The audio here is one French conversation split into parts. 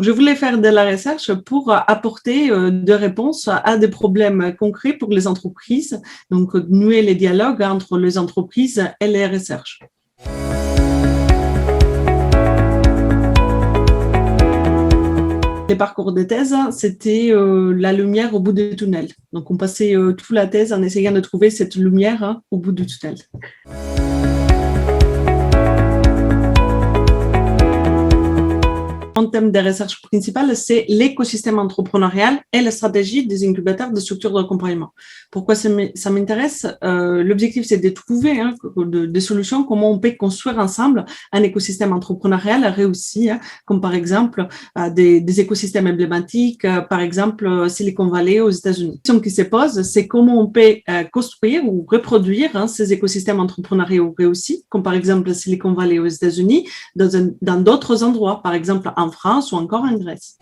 je voulais faire de la recherche pour apporter des réponses à des problèmes concrets pour les entreprises, donc nouer les dialogues entre les entreprises et les recherches. Les parcours de thèse, c'était la lumière au bout du tunnel. Donc, on passait toute la thèse en essayant de trouver cette lumière au bout du tunnel. Mon thème de recherche principal, c'est l'écosystème entrepreneurial et la stratégie des incubateurs de structures d'accompagnement. Pourquoi ça m'intéresse? L'objectif, c'est de trouver des solutions, comment on peut construire ensemble un écosystème entrepreneurial réussi, comme par exemple des écosystèmes emblématiques, par exemple Silicon Valley aux États-Unis. La question qui se pose, c'est comment on peut construire ou reproduire ces écosystèmes entrepreneuriaux réussis, comme par exemple Silicon Valley aux États-Unis, dans d'autres endroits, par exemple en France ou encore en Grèce.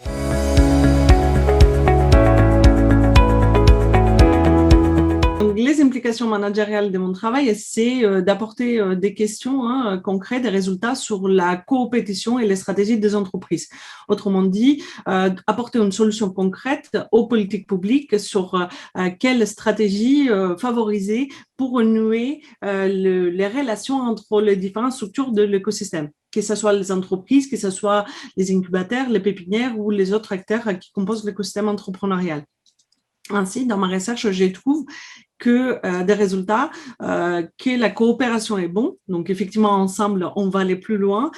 Donc, les implications managériales de mon travail, c'est d'apporter des questions concrètes, des résultats sur la coopétition et les stratégies des entreprises. Autrement dit, apporter une solution concrète aux politiques publiques sur quelle stratégie favoriser pour nouer les relations entre les différentes structures de l'écosystème, que ce soit les entreprises, que ce soit les incubateurs, les pépinières ou les autres acteurs qui composent l'écosystème entrepreneurial. Ainsi, dans ma recherche, je trouve que des résultats, que la coopération est bon. Donc, effectivement, ensemble, on va aller plus loin.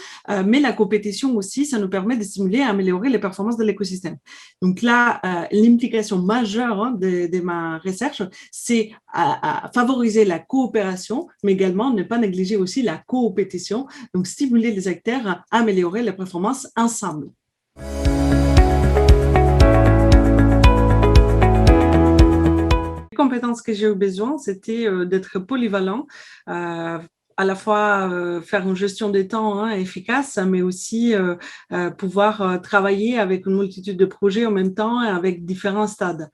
Mais la compétition aussi, ça nous permet de stimuler et améliorer les performances de l'écosystème. Donc là, l'implication majeure de ma recherche, c'est à favoriser la coopération, mais également ne pas négliger aussi la coopétition. Donc, stimuler les acteurs à améliorer les performances ensemble. Compétences que j'ai eu besoin, c'était d'être polyvalent, à la fois faire une gestion des temps efficace, mais aussi pouvoir travailler avec une multitude de projets en même temps et avec différents stades.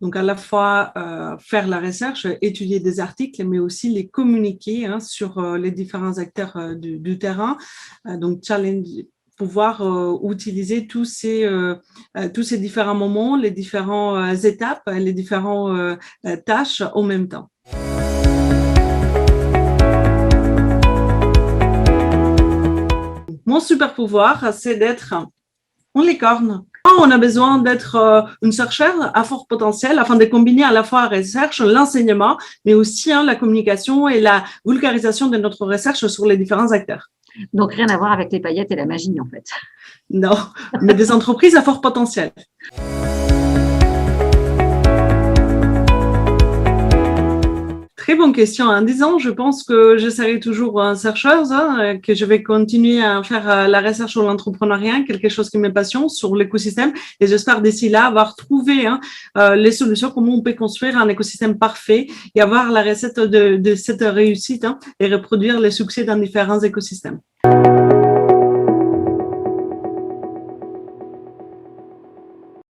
Donc, à la fois faire la recherche, étudier des articles, mais aussi les communiquer sur les différents acteurs du terrain. Donc, pouvoir utiliser tous ces différents moments, les différentes étapes, les différentes tâches en même temps. Mon super pouvoir, c'est d'être une licorne. On a besoin d'être une chercheuse à fort potentiel afin de combiner à la fois la recherche, l'enseignement, mais aussi la communication et la vulgarisation de notre recherche sur les différents acteurs. Donc, rien à voir avec les paillettes et la magie, en fait. Non, mais des entreprises à fort potentiel. Très bonne question. En 10 ans, je pense que je serai toujours chercheuse, que je vais continuer à faire la recherche sur l'entrepreneuriat, quelque chose qui me passionne, sur l'écosystème. Et j'espère d'ici là avoir trouvé les solutions, comment on peut construire un écosystème parfait et avoir la recette de cette réussite et reproduire les succès dans différents écosystèmes.